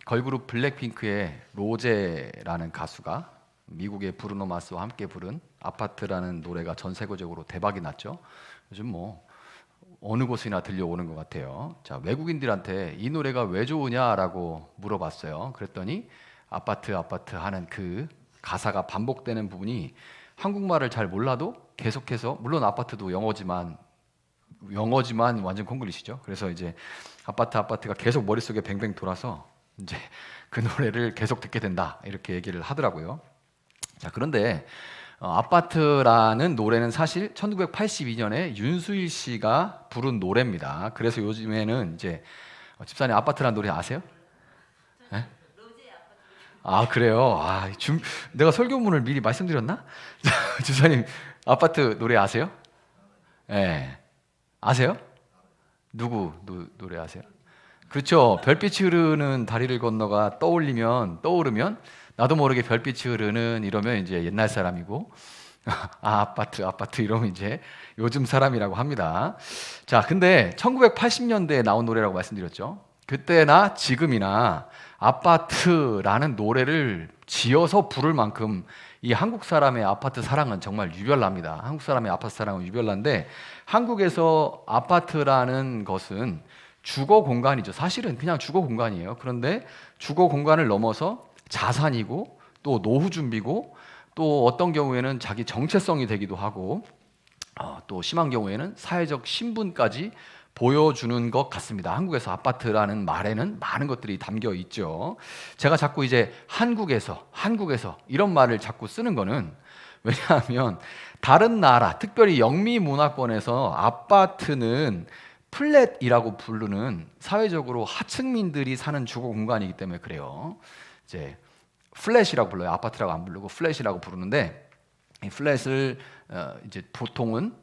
걸그룹 블랙핑크의 로제라는 가수가 미국의 브루노 마스와 함께 부른 아파트라는 노래가 전 세계적으로 대박이 났죠. 요즘 뭐 어느 곳이나 들려오는 것 같아요. 자, 외국인들한테 이 노래가 왜 좋으냐라고 물어봤어요. 그랬더니 아파트 아파트 하는 그 가사가 반복되는 부분이 한국말을 잘 몰라도 계속해서, 물론 아파트도 영어지만 완전 콩글리시죠. 그래서 이제 아파트 아파트가 계속 머릿속에 뱅뱅 돌아서 이제 그 노래를 계속 듣게 된다, 이렇게 얘기를 하더라고요. 자, 그런데 아파트라는 노래는 사실 1982년에 윤수일 씨가 부른 노래입니다. 그래서 요즘에는 이제 집사님 아파트라는 노래 아세요? 네? 아, 그래요? 내가 설교문을 미리 말씀드렸나? 집사님 아파트 노래 아세요? 네. 아세요? 누구 노래 아세요? 그렇죠. 별빛이 흐르는 다리를 건너가 떠오르면 나도 모르게 별빛이 흐르는 이러면 이제 옛날 사람이고, 아파트 이러면 이제 요즘 사람이라고 합니다. 자, 근데 1980년대에 나온 노래라고 말씀드렸죠. 그때나 지금이나 아파트라는 노래를 지어서 부를 만큼 이 한국 사람의 아파트 사랑은 정말 유별납니다. 한국 사람의 아파트 사랑은 유별난데, 한국에서 아파트라는 것은 주거 공간이죠. 사실은 그냥 주거 공간이에요. 그런데 주거 공간을 넘어서 자산이고, 또 노후 준비고, 또 어떤 경우에는 자기 정체성이 되기도 하고, 또 심한 경우에는 사회적 신분까지 보여주는 것 같습니다. 한국에서 아파트라는 말에는 많은 것들이 담겨 있죠. 제가 자꾸 이제 한국에서 이런 말을 자꾸 쓰는 거는, 왜냐하면 다른 나라, 특별히 영미 문화권에서 아파트는 플랫이라고 부르는 사회적으로 하층민들이 사는 주거 공간이기 때문에 그래요. 이제 플랫이라고 불러요. 아파트라고 안 부르고 플랫이라고 부르는데, 이 플랫을 이제 보통은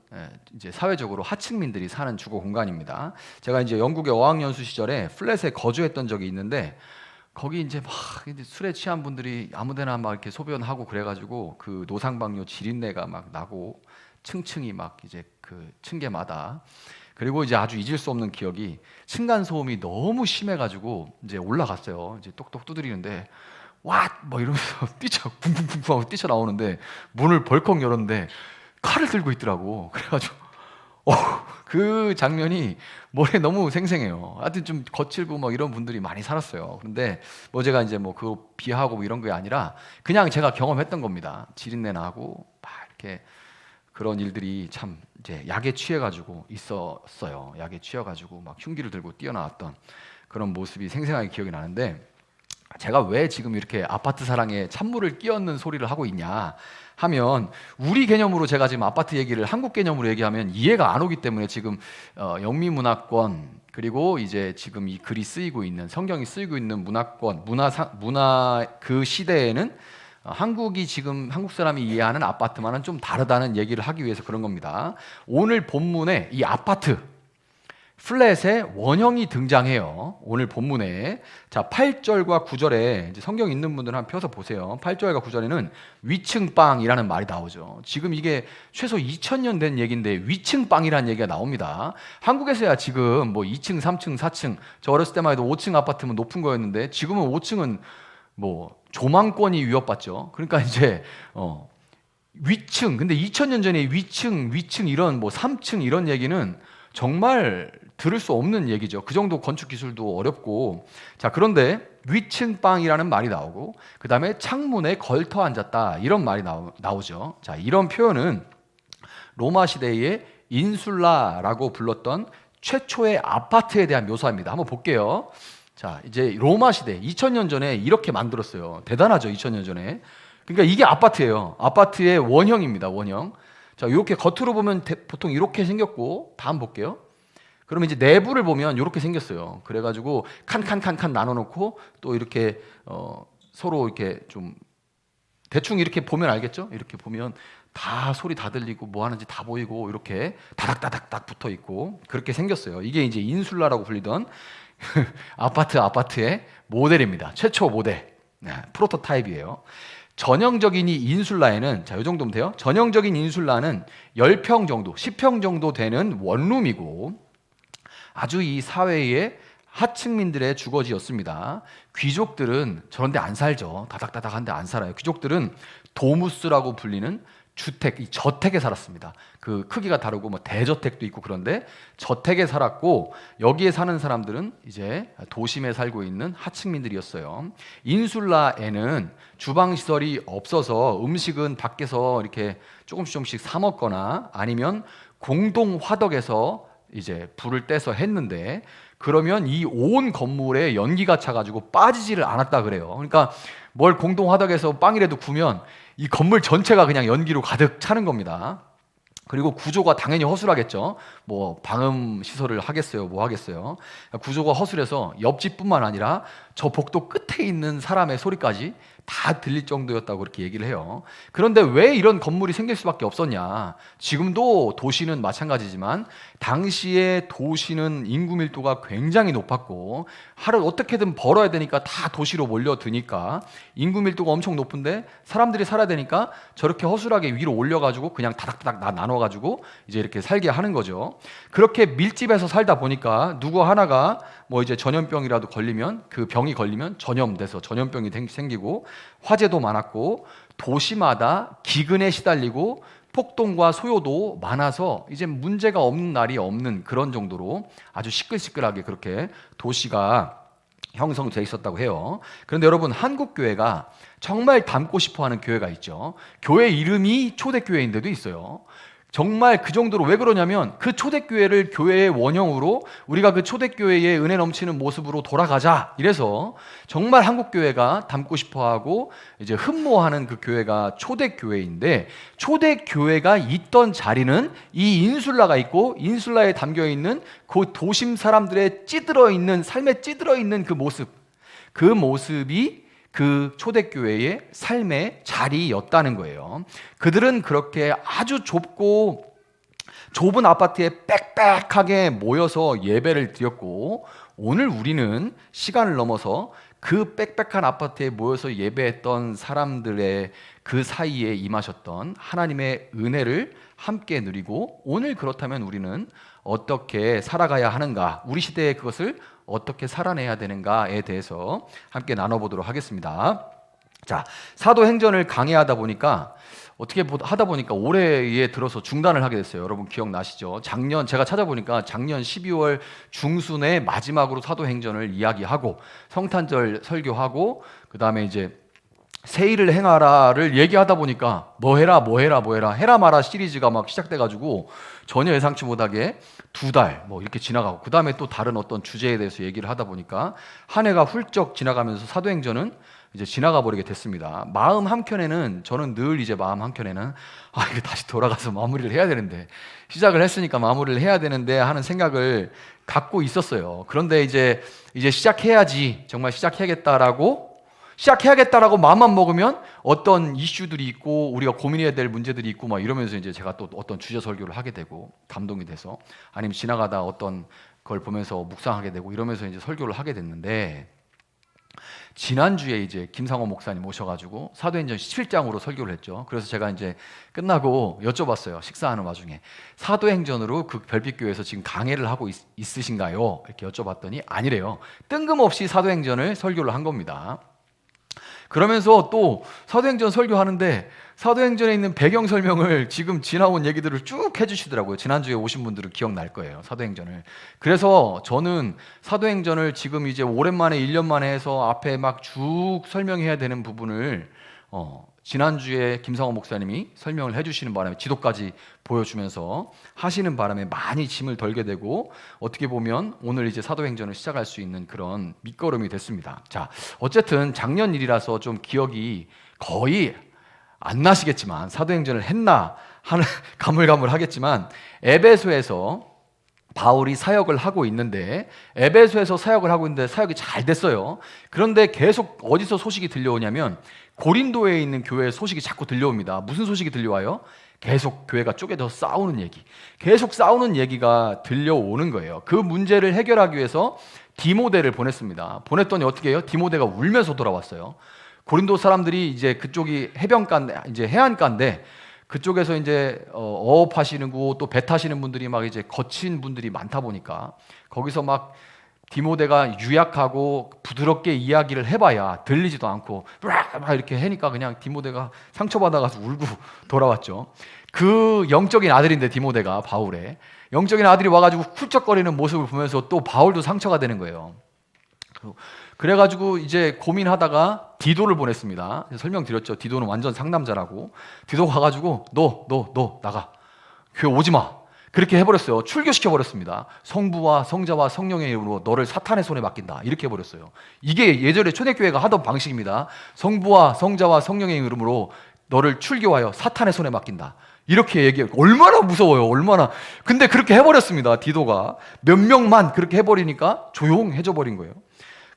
이제 사회적으로 하층민들이 사는 주거 공간입니다. 제가 이제 영국의 어학연수 시절에 플랫에 거주했던 적이 있는데, 거기 이제 막 술에 취한 분들이 아무데나 막 이렇게 소변하고 그래가지고 그 노상방뇨 지린내가 막 나고, 층층이 막 이제 그 층계마다. 그리고 이제 아주 잊을 수 없는 기억이, 층간 소음이 너무 심해가지고 이제 올라갔어요. 이제 똑똑 두드리는데 뭐 이러면서 쿵쿵쿵쿵 하고 뛰쳐나오는데, 문을 벌컥 열었는데 칼을 들고 있더라고. 그래가지고 그 장면이 머리에 너무 생생해요. 하여튼 좀 거칠고 뭐 이런 분들이 많이 살았어요. 그런데 뭐 제가 이제 뭐 그거 비하하고 뭐 이런 게 아니라 그냥 제가 경험했던 겁니다. 지린내 나고 막 이렇게 그런 일들이 참 이제 약에 취해가지고 있었어요. 약에 취해가지고 막 흉기를 들고 뛰어나왔던 그런 모습이 생생하게 기억이 나는데, 제가 왜 지금 이렇게 아파트 사랑에 찬물을 끼얹는 소리를 하고 있냐 하면, 우리 개념으로 제가 지금 아파트 얘기를 한국 개념으로 얘기하면 이해가 안 오기 때문에, 지금 영미 문화권, 그리고 이제 지금 이 글이 쓰이고 있는, 성경이 쓰이고 있는 문화권, 문화 그 시대에는 한국이 지금 한국 사람이 이해하는 아파트만은 좀 다르다는 얘기를 하기 위해서 그런 겁니다. 오늘 본문에 이 아파트 플랫의 원형이 등장해요. 오늘 본문에. 자, 8절과 9절에 이제 성경 있는 분들은 한번 펴서 보세요. 8절과 9절에는 위층방이라는 말이 나오죠. 지금 이게 최소 2000년 된 얘기인데 위층방이라는 얘기가 나옵니다. 한국에서야 지금 뭐 2층, 3층, 4층, 저 어렸을 때만 해도 5층 아파트면 높은 거였는데, 지금은 5층은 뭐 조망권이 위협받죠. 그러니까 이제 위층, 근데 2000년 전에 위층 이런 뭐 3층 이런 얘기는 정말 들을 수 없는 얘기죠. 그 정도 건축 기술도 어렵고. 자, 그런데 위층방이라는 말이 나오고, 그 다음에 창문에 걸터 앉았다, 이런 말이 나오죠. 자, 이런 표현은 로마 시대의 인술라라고 불렀던 최초의 아파트에 대한 묘사입니다. 한번 볼게요. 자, 이제 로마 시대 2000년 전에 이렇게 만들었어요. 대단하죠. 2000년 전에. 그러니까 이게 아파트예요. 아파트의 원형입니다. 원형. 자, 이렇게 겉으로 보면 보통 이렇게 생겼고, 다음 볼게요. 그러면 이제 내부를 보면 이렇게 생겼어요. 그래가지고 칸 나눠놓고, 또 이렇게 서로 이렇게 좀 대충 이렇게 보면 알겠죠? 이렇게 보면 다 소리 다 들리고 뭐 하는지 다 보이고, 이렇게 다닥다닥 붙어 있고 그렇게 생겼어요. 이게 이제 인술라라고 불리던 아파트의 모델입니다. 최초 모델, 프로토타입이에요. 전형적인 이 인술라에는, 자, 이 정도면 돼요. 전형적인 인술라는 10평 정도, 10평 정도 되는 원룸이고, 아주 이 사회의 하층민들의 주거지였습니다. 귀족들은 저런 데 안 살죠. 다닥다닥한 데 안 살아요. 귀족들은 도무스라고 불리는 주택, 이 저택에 살았습니다. 그 크기가 다르고 뭐 대저택도 있고 그런데 저택에 살았고, 여기에 사는 사람들은 이제 도심에 살고 있는 하층민들이었어요. 인슐라에는 주방 시설이 없어서 음식은 밖에서 이렇게 조금씩 사 먹거나 아니면 공동 화덕에서 이제 불을 떼서 했는데, 그러면 이 온 건물에 연기가 차가지고 빠지지를 않았다 그래요. 그러니까 뭘 공동 화덕에서 빵이라도 구면 이 건물 전체가 그냥 연기로 가득 차는 겁니다. 그리고 구조가 당연히 허술하겠죠. 뭐 방음 시설을 하겠어요, 뭐 하겠어요. 구조가 허술해서 옆집뿐만 아니라 저 복도 끝에 있는 사람의 소리까지 다 들릴 정도였다고 그렇게 얘기를 해요. 그런데 왜 이런 건물이 생길 수밖에 없었냐? 지금도 도시는 마찬가지지만 당시에 도시는 인구 밀도가 굉장히 높았고 하루 어떻게든 벌어야 되니까 다 도시로 몰려드니까 인구 밀도가 엄청 높은데 사람들이 살아야 되니까 저렇게 허술하게 위로 올려가지고 그냥 다닥다닥 나눠가지고 이제 이렇게 살게 하는 거죠. 그렇게 밀집해서 살다 보니까 누구 하나가 뭐 이제 전염병이라도 걸리면, 그 병이 걸리면 전염돼서 전염병이 생기고 화재도 많았고 도시마다 기근에 시달리고 폭동과 소요도 많아서 이제 문제가 없는 날이 없는 그런 정도로 아주 시끌시끌하게 그렇게 도시가 형성돼 있었다고 해요. 그런데 여러분, 한국 교회가 정말 닮고 싶어하는 교회가 있죠. 교회 이름이 초대교회인데도 있어요. 정말 그 정도로. 왜 그러냐면 그 초대교회를 교회의 원형으로 우리가 그 초대교회의 은혜 넘치는 모습으로 돌아가자, 이래서 정말 한국교회가 닮고 싶어하고 이제 흠모하는 그 교회가 초대교회인데, 초대교회가 있던 자리는 이 인슐라가 있고 인슐라에 담겨있는 그 도심 사람들의 찌들어 있는, 삶에 찌들어 있는 그 모습이 그 초대교회의 삶의 자리였다는 거예요. 그들은 그렇게 아주 좁은 아파트에 빽빽하게 모여서 예배를 드렸고, 오늘 우리는 시간을 넘어서 그 빽빽한 아파트에 모여서 예배했던 사람들의 그 사이에 임하셨던 하나님의 은혜를 함께 누리고, 오늘 그렇다면 우리는 어떻게 살아가야 하는가, 우리 시대에 그것을 어떻게 살아내야 되는가에 대해서 함께 나눠보도록 하겠습니다. 자, 사도행전을 강의하다 보니까 어떻게 하다 보니까 올해에 들어서 중단을 하게 됐어요. 여러분 기억나시죠? 제가 찾아보니까 작년 12월 중순에 마지막으로 사도행전을 이야기하고 성탄절 설교하고 그 다음에 이제 세일을 행하라를 얘기하다 보니까 뭐 해라 해라 마라 시리즈가 막 시작돼가지고 전혀 예상치 못하게 2달 뭐 이렇게 지나가고, 그 다음에 또 다른 어떤 주제에 대해서 얘기를 하다 보니까 한 해가 훌쩍 지나가면서 사도행전은 이제 지나가 버리게 됐습니다. 마음 한켠에는, 저는 늘 이제 마음 한켠에는 이거 다시 돌아가서 마무리를 해야 되는데, 시작을 했으니까 마무리를 해야 되는데 하는 생각을 갖고 있었어요. 그런데 이제 시작해야지, 정말 시작해야겠다라고 마음만 먹으면 어떤 이슈들이 있고 우리가 고민해야 될 문제들이 있고 막 이러면서 이제 제가 또 어떤 주제 설교를 하게 되고 감동이 돼서, 아니면 지나가다 어떤 걸 보면서 묵상하게 되고 이러면서 이제 설교를 하게 됐는데, 지난주에 이제 김상호 목사님 모셔가지고 사도행전 17장으로 설교를 했죠. 그래서 제가 이제 끝나고 여쭤봤어요. 식사하는 와중에 사도행전으로 그 별빛교회에서 지금 강해를 하고 있으신가요? 이렇게 여쭤봤더니 아니래요. 뜬금없이 사도행전을 설교를 한 겁니다. 그러면서 또 사도행전 설교하는데 사도행전에 있는 배경 설명을 지금 지나온 얘기들을 쭉 해주시더라고요. 지난주에 오신 분들은 기억날 거예요, 사도행전을. 그래서 저는 사도행전을 지금 이제 오랜만에 1년 만에 해서 앞에 막 쭉 설명해야 되는 부분을 지난주에 김상호 목사님이 설명을 해주시는 바람에 지도까지 보여주면서 하시는 바람에 많이 짐을 덜게 되고, 어떻게 보면 오늘 이제 사도행전을 시작할 수 있는 그런 밑거름이 됐습니다. 자, 어쨌든 작년 일이라서 좀 기억이 거의 안 나시겠지만, 사도행전을 했나 하는 가물가물하겠지만, 에베소에서 바울이 사역을 하고 있는데, 사역이 잘 됐어요. 그런데 계속 어디서 소식이 들려오냐면 고린도에 있는 교회의 소식이 자꾸 들려옵니다. 무슨 소식이 들려와요? 계속 교회가 쪼개져서 싸우는 얘기, 계속 싸우는 얘기가 들려오는 거예요. 그 문제를 해결하기 위해서 디모데를 보냈습니다. 보냈더니 어떻게 해요? 디모데가 울면서 돌아왔어요. 고린도 사람들이 이제 그쪽이 이제 해안가인데 그쪽에서 이제 어업하시는 거 또 배 타시는 분들이 막 이제 거친 분들이 많다 보니까 거기서 막 디모데가 유약하고 부드럽게 이야기를 해봐야 들리지도 않고 막 이렇게 하니까 그냥 디모데가 상처받아가서 울고 돌아왔죠. 그 영적인 아들인데 디모데가 바울의 영적인 아들이 와가지고 훌쩍거리는 모습을 보면서 또 바울도 상처가 되는 거예요. 그래가지고 이제 고민하다가 디도를 보냈습니다. 설명드렸죠. 디도는 완전 상남자라고. 디도 가가지고 너 나가. 교회 오지 마. 그렇게 해버렸어요. 출교시켜버렸습니다. 성부와 성자와 성령의 이름으로 너를 사탄의 손에 맡긴다. 이렇게 해버렸어요. 이게 예전에 초대교회가 하던 방식입니다. 성부와 성자와 성령의 이름으로 너를 출교하여 사탄의 손에 맡긴다. 이렇게 얘기해요. 얼마나 무서워요. 얼마나. 근데 그렇게 해버렸습니다. 디도가. 몇 명만 그렇게 해버리니까 조용해져 버린 거예요.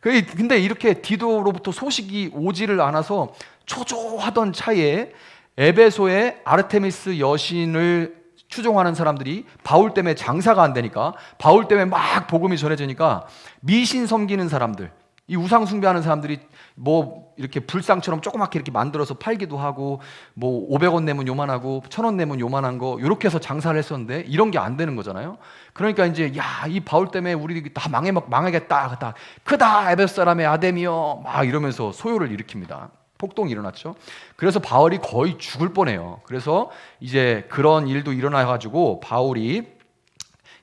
근데 이렇게 디도로부터 소식이 오지를 않아서 초조하던 차에 에베소의 아르테미스 여신을 추종하는 사람들이 바울 때문에 장사가 안 되니까, 바울 때문에 막 복음이 전해지니까 미신 섬기는 사람들, 이 우상 숭배하는 사람들이 뭐 이렇게 불상처럼 조그맣게 이렇게 만들어서 팔기도 하고, 뭐 500원 내면 요만하고 1000원 내면 요만한 거 이렇게 해서 장사를 했었는데 이런 게 안 되는 거잖아요. 그러니까 이제 이 바울 때문에 우리 다 망하겠다. 크다 에베소 사람의 아데미여 막 이러면서 소요를 일으킵니다. 폭동이 일어났죠. 그래서 바울이 거의 죽을 뻔해요. 그래서 이제 그런 일도 일어나가지고 바울이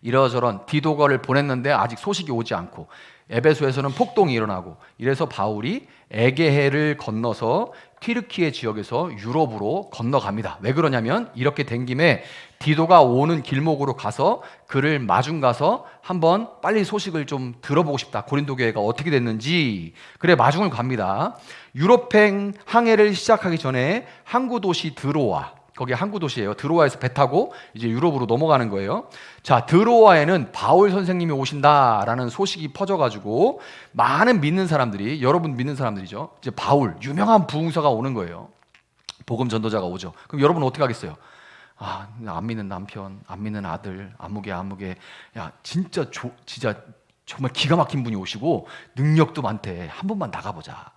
이러저런 디도거를 보냈는데 아직 소식이 오지 않고, 에베소에서는 폭동이 일어나고, 이래서 바울이 에게해를 건너서 튀르키예 지역에서 유럽으로 건너갑니다. 왜 그러냐면 이렇게 된 김에 디도가 오는 길목으로 가서 그를 마중 가서 한번 빨리 소식을 좀 들어보고 싶다. 고린도 교회가 어떻게 됐는지. 그래 마중을 갑니다. 유럽행 항해를 시작하기 전에 항구 도시 드로아, 거기 항구 도시예요. 드로아에서 배 타고 이제 유럽으로 넘어가는 거예요. 자, 드로아에는 바울 선생님이 오신다라는 소식이 퍼져가지고 많은 믿는 사람들이, 여러분 믿는 사람들이죠. 이제 바울 유명한 부흥사가 오는 거예요. 복음 전도자가 오죠. 그럼 여러분은 어떻게 하겠어요? 안 믿는 남편, 안 믿는 아들, 아무개, 야 진짜 정말 기가 막힌 분이 오시고 능력도 많대. 한 번만 나가보자.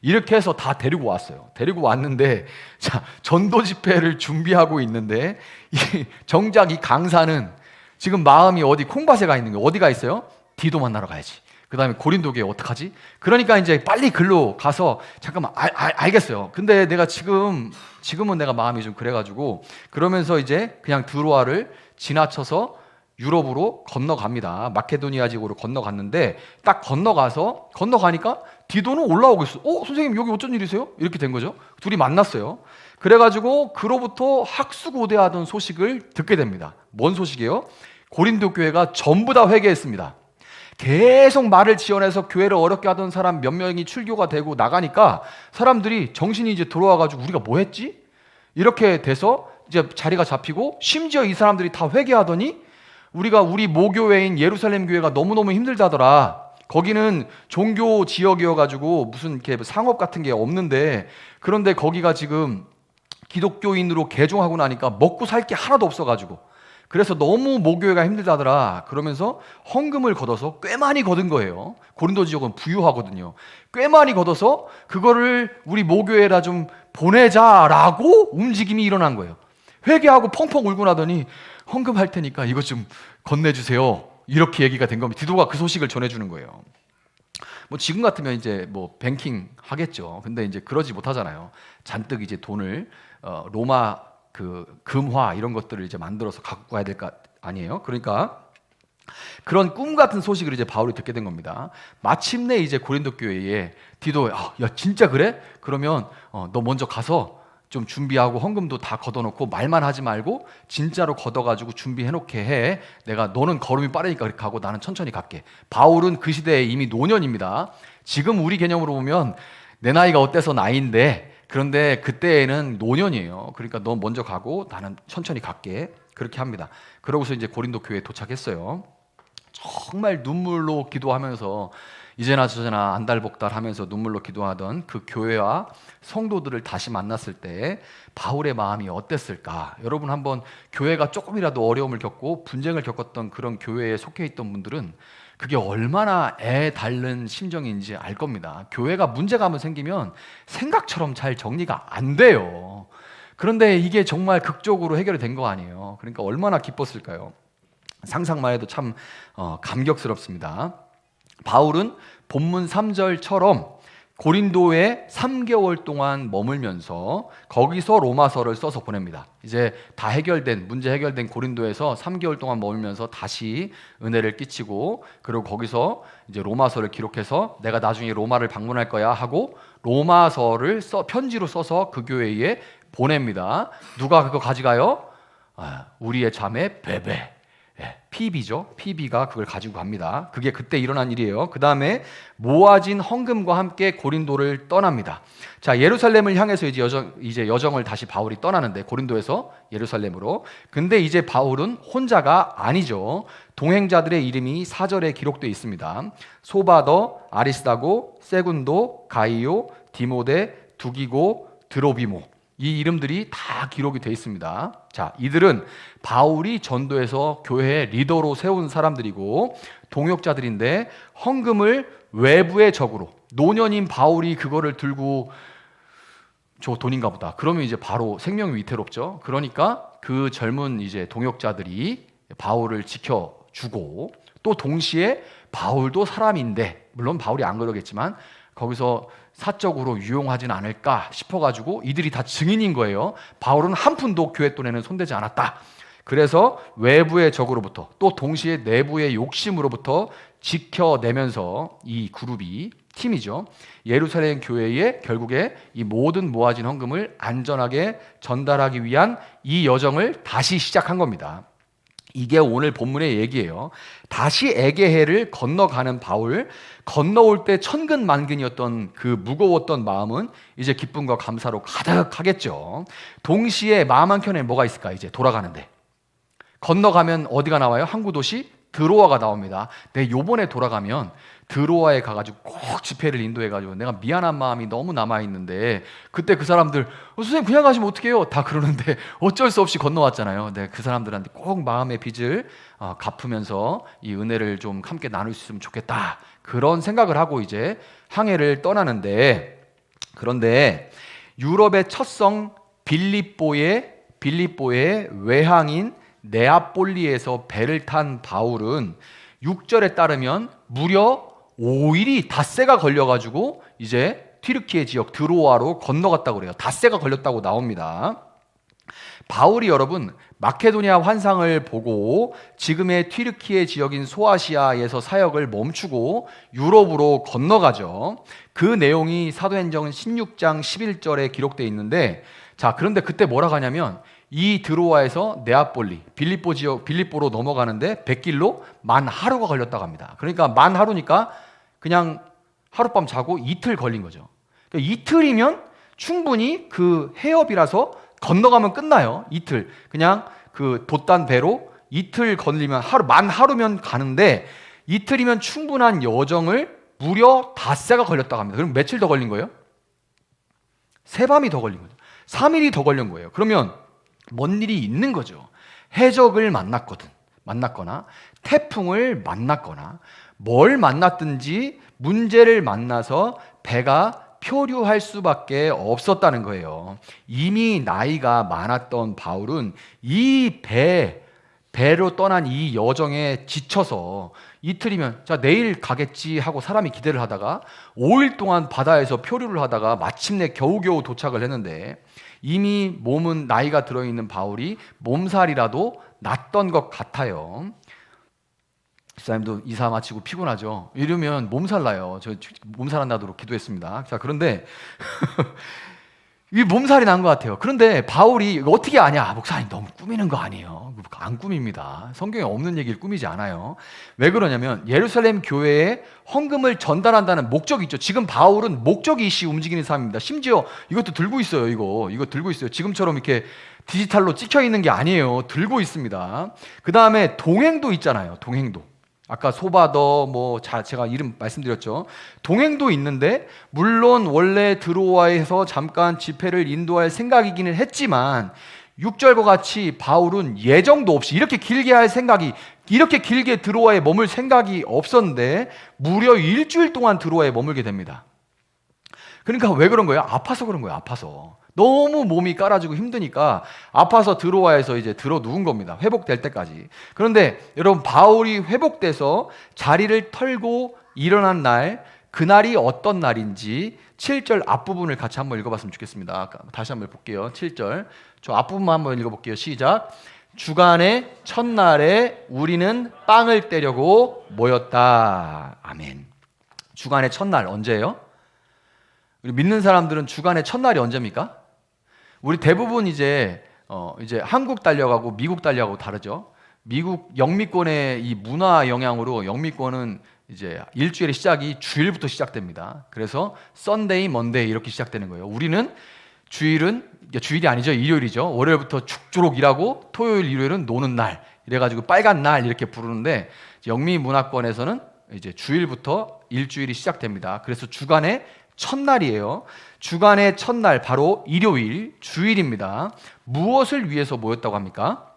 이렇게 해서 다 데리고 왔어요. 데리고 왔는데, 자, 전도 집회를 준비하고 있는데, 정작 이 강사는 지금 마음이 어디 콩밭에 가 있는 거예요. 어디 가 있어요? 디도 만나러 가야지. 그 다음에 고린도 교회 어떡하지? 그러니까 이제 빨리 글로 가서, 잠깐만, 알겠어요. 근데 내가 지금은 내가 마음이 좀 그래가지고, 그러면서 이제 그냥 드로아를 지나쳐서 유럽으로 건너갑니다. 마케도니아 지역으로 건너갔는데, 딱 건너가니까 디도는 올라오고 있어. 선생님 여기 어쩐 일이세요? 이렇게 된 거죠. 둘이 만났어요. 그래가지고 그로부터 학수고대하던 소식을 듣게 됩니다. 뭔 소식이에요? 고린도 교회가 전부 다 회개했습니다. 계속 말을 지어내서 교회를 어렵게 하던 사람 몇 명이 출교가 되고 나가니까 사람들이 정신이 이제 들어와가지고 우리가 뭐 했지? 이렇게 돼서 이제 자리가 잡히고, 심지어 이 사람들이 다 회개하더니 우리 모교회인 예루살렘 교회가 너무너무 힘들다더라. 거기는 종교 지역이어가지고 무슨 이렇게 상업 같은 게 없는데, 그런데 거기가 지금 기독교인으로 개종하고 나니까 먹고 살 게 하나도 없어가지고, 그래서 너무 모교회가 힘들다더라. 그러면서 헌금을 걷어서 꽤 많이 거둔 거예요. 고린도 지역은 부유하거든요. 꽤 많이 걷어서 그거를 우리 모교회라 좀 보내자라고 움직임이 일어난 거예요. 회개하고 펑펑 울고 나더니 헌금할 테니까 이것 좀 건네주세요. 이렇게 얘기가 된 겁니다. 디도가 그 소식을 전해주는 거예요. 뭐 지금 같으면 이제 뭐 뱅킹 하겠죠. 근데 이제 그러지 못하잖아요. 잔뜩 이제 돈을 로마 그 금화 이런 것들을 이제 만들어서 갖고 가야 될 거 아니에요. 그러니까 그런 꿈 같은 소식을 이제 바울이 듣게 된 겁니다. 마침내 이제 고린도 교회에 디도, 야 진짜 그래? 그러면 너 먼저 가서 좀 준비하고 헌금도 다 걷어놓고 말만 하지 말고 진짜로 걷어가지고 준비해놓게 해. 너는 걸음이 빠르니까 그렇게 가고 나는 천천히 갈게. 바울은 그 시대에 이미 노년입니다. 지금 우리 개념으로 보면 내 나이가 어때서 나이인데, 그런데 그때에는 노년이에요. 그러니까 너 먼저 가고 나는 천천히 갈게. 그렇게 합니다. 그러고서 이제 고린도 교회에 도착했어요. 정말 눈물로 기도하면서 이제나 저제나 안달복달 하면서 눈물로 기도하던 그 교회와 성도들을 다시 만났을 때 바울의 마음이 어땠을까? 여러분 한번 교회가 조금이라도 어려움을 겪고 분쟁을 겪었던 그런 교회에 속해 있던 분들은 그게 얼마나 애달른 심정인지 알 겁니다. 교회가 문제가 한번 생기면 생각처럼 잘 정리가 안 돼요. 그런데 이게 정말 극적으로 해결이 된 거 아니에요. 그러니까 얼마나 기뻤을까요? 상상만 해도 참 감격스럽습니다. 바울은 본문 3절처럼 고린도에 3개월 동안 머물면서 거기서 로마서를 써서 보냅니다. 이제 다 문제 해결된 고린도에서 3개월 동안 머물면서 다시 은혜를 끼치고, 그리고 거기서 이제 로마서를 기록해서 내가 나중에 로마를 방문할 거야 하고 로마서를 편지로 써서 그 교회에 보냅니다. 누가 그거 가져가요? 우리의 자매 베베, 피비죠. 피비가 그걸 가지고 갑니다. 그게 그때 일어난 일이에요. 그 다음에 모아진 헌금과 함께 고린도를 떠납니다. 자, 예루살렘을 향해서 이제 여정을 다시 바울이 떠나는데, 고린도에서 예루살렘으로. 근데 이제 바울은 혼자가 아니죠. 동행자들의 이름이 4절에 기록되어 있습니다. 소바더, 아리스다고, 세군도, 가이오, 디모데, 두기고, 드로비모, 이 이름들이 다 기록이 되어 있습니다. 자, 이들은 바울이 전도해서 교회의 리더로 세운 사람들이고 동역자들인데, 헌금을 외부의 적으로, 노년인 바울이 그거를 들고 저 돈인가 보다 그러면 이제 바로 생명이 위태롭죠. 그러니까 그 젊은 이제 동역자들이 바울을 지켜주고, 또 동시에 바울도 사람인데, 물론 바울이 안 그러겠지만 거기서 사적으로 유용하진 않을까 싶어가지고 이들이 다 증인인 거예요. 바울은 한 푼도 교회 돈에는 손대지 않았다. 그래서 외부의 적으로부터, 또 동시에 내부의 욕심으로부터 지켜내면서 이 그룹이, 팀이죠, 예루살렘 교회에 결국에 이 모든 모아진 헌금을 안전하게 전달하기 위한 이 여정을 다시 시작한 겁니다. 이게 오늘 본문의 얘기예요. 다시 에게해를 건너가는 바울, 건너올 때 천근만근이었던 그 무거웠던 마음은 이제 기쁨과 감사로 가득하겠죠. 동시에 마음 한켠에 뭐가 있을까? 이제 돌아가는데, 건너가면 어디가 나와요? 항구 도시 드로아가 나옵니다. 내 요번에 돌아가면 드로아에 가가지고 꼭 집회를 인도해가지고 내가 미안한 마음이 너무 남아있는데, 그때 그 사람들 선생님 그냥 가시면 어떡해요? 다 그러는데 어쩔 수 없이 건너왔잖아요. 네, 그 사람들한테 꼭 마음의 빚을 갚으면서 이 은혜를 좀 함께 나눌 수 있으면 좋겠다, 그런 생각을 하고 이제 항해를 떠나는데, 그런데 유럽의 첫 성 빌립보의 외항인 네아폴리에서 배를 탄 바울은 6절에 따르면 무려 5일이 닷새가 걸려가지고 이제 튀르키예 지역 드로아로 건너갔다고 그래요. 닷새가 걸렸다고 나옵니다. 바울이 여러분 마케도니아 환상을 보고 지금의 튀르키예 지역인 소아시아에서 사역을 멈추고 유럽으로 건너가죠. 그 내용이 사도행전 16장 11절에 기록되어 있는데, 자, 그런데 그때 뭐라 하냐면 이 드로아에서 네아폴리, 빌립보로 넘어가는데 백길로 만 하루가 걸렸다고 합니다. 그러니까 만 하루니까 그냥 하룻밤 자고 이틀 걸린 거죠. 그러니까 이틀이면 충분히 그 해협이라서 건너가면 끝나요. 이틀. 그냥 그 돛단 배로 이틀 걸리면 만 하루면 가는데, 이틀이면 충분한 여정을 무려 닷새가 걸렸다고 합니다. 그럼 며칠 더 걸린 거예요? 세 밤이 더 걸린 거죠. 3일이 더 걸린 거예요. 그러면 뭔 일이 있는 거죠. 해적을 만났거나 태풍을 만났거나 뭘 만났든지 문제를 만나서 배가 표류할 수밖에 없었다는 거예요. 이미 나이가 많았던 바울은 이 배로 떠난 이 여정에 지쳐서 이틀이면 자 내일 가겠지 하고 사람이 기대를 하다가 5일 동안 바다에서 표류를 하다가 마침내 겨우겨우 도착을 했는데, 이미 몸은 나이가 들어있는 바울이 몸살이라도 났던 것 같아요. 집사님도 이사 마치고 피곤하죠? 이러면 몸살 나요. 저 몸살 안 나도록 기도했습니다. 자, 그런데 이 몸살이 난 것 같아요. 그런데 바울이 어떻게 아냐? 목사님 너무 꾸미는 거 아니에요? 안 꾸밉니다. 성경에 없는 얘기를 꾸미지 않아요. 왜 그러냐면 예루살렘 교회에 헌금을 전달한다는 목적이 있죠. 지금 바울은 목적이 이시 움직이는 사람입니다. 심지어 이것도 들고 있어요. 이거 들고 있어요. 지금처럼 이렇게 디지털로 찍혀 있는 게 아니에요. 들고 있습니다. 그 다음에 동행도 있잖아요. 동행도. 아까 소바더 제가 이름 말씀드렸죠. 동행도 있는데, 물론 원래 드로아에서 잠깐 집회를 인도할 생각이기는 했지만 6절과 같이 바울은 예정도 없이 이렇게 길게 드로아에 머물 생각이 없었는데 무려 일주일 동안 드로아에 머물게 됩니다. 그러니까 왜 그런 거예요? 아파서 그런 거예요. 아파서. 너무 몸이 깔아지고 힘드니까 아파서 드로아에서 이제 들어 누운 겁니다. 회복될 때까지. 그런데 여러분, 바울이 회복돼서 자리를 털고 일어난 날, 그날이 어떤 날인지 7절 앞부분을 같이 한번 읽어봤으면 좋겠습니다. 다시 한번 볼게요. 7절. 저 앞부분만 한번 읽어볼게요. 시작. 주간의 첫날에 우리는 빵을 떼려고 모였다. 아멘. 주간의 첫날 언제예요? 우리 믿는 사람들은 주간의 첫날이 언제입니까? 우리 대부분 이제 한국 달려가고 미국 달려가고 다르죠. 미국 영미권의 이 문화 영향으로 영미권은 이제 일주일의 시작이 주일부터 시작됩니다. 그래서 썬데이, 먼데이 이렇게 시작되는 거예요. 우리는 주일이 아니죠. 일요일이죠. 월요일부터 죽도록 일하고 토요일, 일요일은 노는 날. 이래가지고 빨간 날 이렇게 부르는데, 영미 문화권에서는 이제 주일부터 일주일이 시작됩니다. 그래서 주간의 첫날이에요. 주간의 첫날 바로 일요일, 주일입니다. 무엇을 위해서 모였다고 합니까?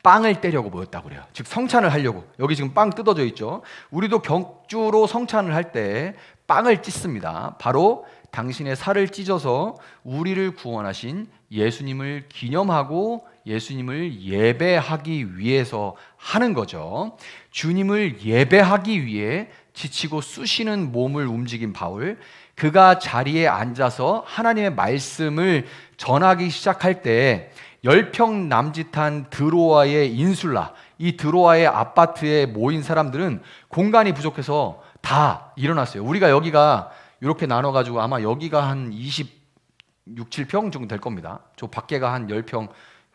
빵을 떼려고 모였다고 그래요. 즉 성찬을 하려고. 여기 지금 빵 뜯어져 있죠. 우리도 격주로 성찬을 할 때 빵을 찢습니다. 바로 당신의 살을 찢어서 우리를 구원하신 예수님을 기념하고 예수님을 예배하기 위해서 하는 거죠. 주님을 예배하기 위해 지치고 쑤시는 몸을 움직인 바울, 그가 자리에 앉아서 하나님의 말씀을 전하기 시작할 때 10평 남짓한 드로아의 인슐라, 이 드로아의 아파트에 모인 사람들은 공간이 부족해서 다 일어났어요. 우리가 여기가 이렇게 나눠가지고 아마 여기가 한 26, 7평 정도 될 겁니다. 저 밖에가 한 10평,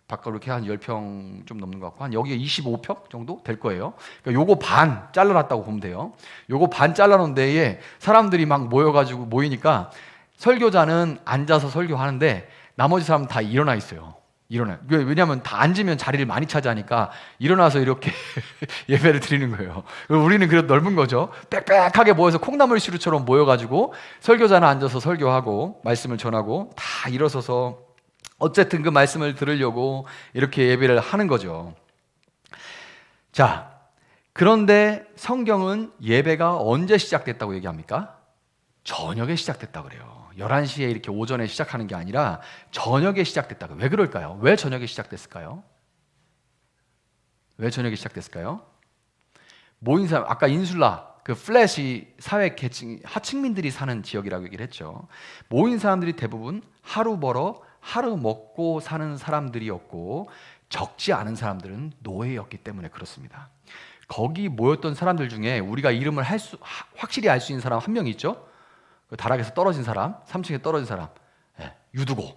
밖으로 이렇게 한 10평 좀 넘는 것 같고, 한 여기가 25평 정도 될 거예요. 그러니까 요거 반 잘라놨다고 보면 돼요. 요거 반 잘라놓은 데에 사람들이 막 모이니까 설교자는 앉아서 설교하는데 나머지 사람은 다 일어나 있어요. 왜냐하면 다 앉으면 자리를 많이 차지하니까 일어나서 이렇게 예배를 드리는 거예요. 우리는 그래도 넓은 거죠. 빽빽하게 모여서 콩나물시루처럼 모여가지고 설교자는 앉아서 설교하고 말씀을 전하고 다 일어서서 어쨌든 그 말씀을 들으려고 이렇게 예배를 하는 거죠. 자, 그런데 성경은 예배가 언제 시작됐다고 얘기합니까? 저녁에 시작됐다고 그래요. 11시에 이렇게 오전에 시작하는 게 아니라 저녁에 시작됐다고. 왜 그럴까요? 왜 저녁에 시작됐을까요? 왜 저녁에 시작됐을까요? 모인 사람, 아까 인슐라, 그 플랫이 사회 계층, 하층민들이 사는 지역이라고 얘기를 했죠. 모인 사람들이 대부분 하루 벌어 하루 먹고 사는 사람들이었고, 적지 않은 사람들은 노예였기 때문에 그렇습니다. 거기 모였던 사람들 중에 우리가 이름을 확실히 알 수 있는 사람 한 명 있죠? 그 다락에서 떨어진 사람, 3층에 떨어진 사람, 유두고.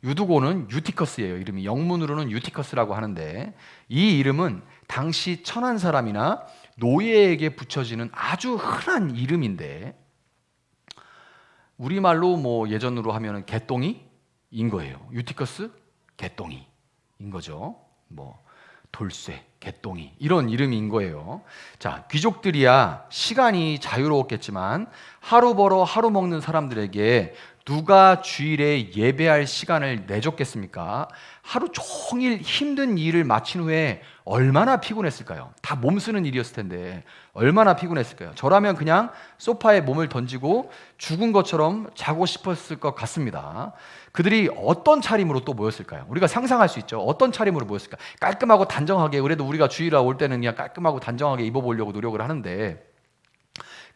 유두고는 유티커스예요. 이름이 영문으로는 유티커스라고 하는데, 이 이름은 당시 천한 사람이나 노예에게 붙여지는 아주 흔한 이름인데, 우리말로 뭐 예전으로 하면은 개똥이인 거예요. 유티커스, 개똥이인 거죠. 뭐 돌쇠, 개똥이 이런 이름인 거예요. 자, 귀족들이야 시간이 자유로웠겠지만 하루 벌어 하루 먹는 사람들에게 누가 주일에 예배할 시간을 내줬겠습니까? 하루 종일 힘든 일을 마친 후에 얼마나 피곤했을까요? 다 몸 쓰는 일이었을 텐데 얼마나 피곤했을까요? 저라면 그냥 소파에 몸을 던지고 죽은 것처럼 자고 싶었을 것 같습니다. 그들이 어떤 차림으로 또 모였을까요? 우리가 상상할 수 있죠. 어떤 차림으로 모였을까? 깔끔하고 단정하게, 그래도 우리가 주일에 올 때는 그냥 깔끔하고 단정하게 입어보려고 노력을 하는데,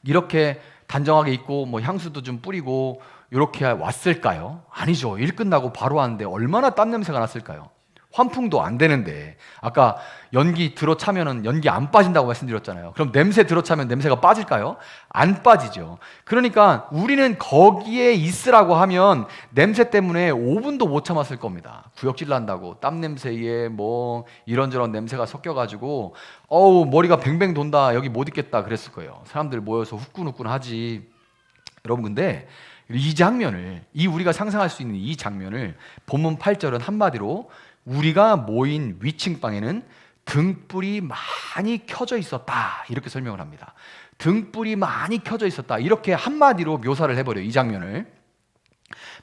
이렇게 단정하게 입고 뭐 향수도 좀 뿌리고 이렇게 왔을까요? 아니죠. 일 끝나고 바로 왔는데 얼마나 땀 냄새가 났을까요? 환풍도 안 되는데. 아까 연기 들어차면은 연기 안 빠진다고 말씀드렸잖아요. 그럼 냄새 들어차면 냄새가 빠질까요? 안 빠지죠. 그러니까 우리는 거기에 있으라고 하면 냄새 때문에 5분도 못 참았을 겁니다. 구역질 난다고 땀 냄새에 뭐 이런저런 냄새가 섞여가지고 어우 머리가 뱅뱅 돈다, 여기 못 있겠다 그랬을 거예요. 사람들 모여서 후끈후끈하지. 여러분, 근데 이 장면을, 이 우리가 상상할 수 있는 이 장면을 본문 8절은 한마디로 우리가 모인 위층방에는 등불이 많이 켜져 있었다 이렇게 설명을 합니다. 등불이 많이 켜져 있었다 이렇게 한마디로 묘사를 해버려요. 이 장면을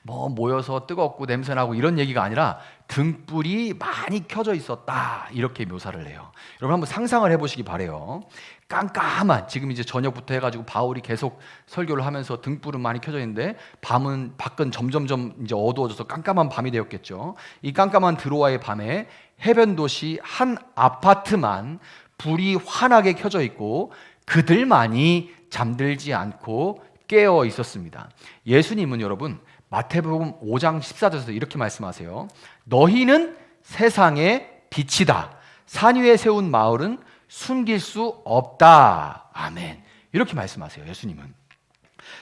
뭐 모여서 뜨겁고 냄새나고 이런 얘기가 아니라 등불이 많이 켜져 있었다, 이렇게 묘사를 해요. 여러분 한번 상상을 해보시기 바래요. 깜깜한, 지금 이제 저녁부터 해가지고 바울이 계속 설교를 하면서 등불은 많이 켜져 있는데 밖은 점점점 이제 어두워져서 깜깜한 밤이 되었겠죠. 이 깜깜한 드로아의 밤에 해변 도시 한 아파트만 불이 환하게 켜져 있고 그들만이 잠들지 않고 깨어 있었습니다. 예수님은 여러분 마태복음 5장 14절에서 이렇게 말씀하세요. 너희는 세상의 빛이다. 산 위에 세운 마을은 숨길 수 없다. 아멘. 이렇게 말씀하세요. 예수님은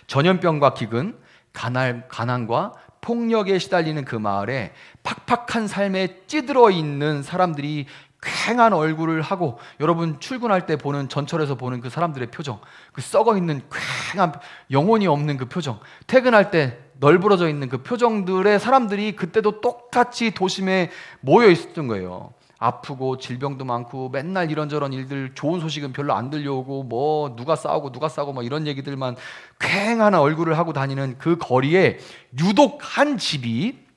전염병과 기근, 가난과 폭력에 시달리는 그 마을에 팍팍한 삶에 찌들어 있는 사람들이 퀭한 얼굴을 하고, 여러분 출근할 때 보는, 전철에서 보는 그 사람들의 표정, 그 썩어 있는 퀭한 영혼이 없는 그 표정, 퇴근할 때 널브러져 있는 그 표정들의 사람들이 그때도 똑같이 도심에 모여 있었던 거예요. 아프고 질병도 많고 맨날 이런저런 일들, 좋은 소식은 별로 안 들려오고 뭐 누가 싸우고 뭐 이런 얘기들만 퀭한 얼굴을 하고 다니는 그 거리에 유독 한 집이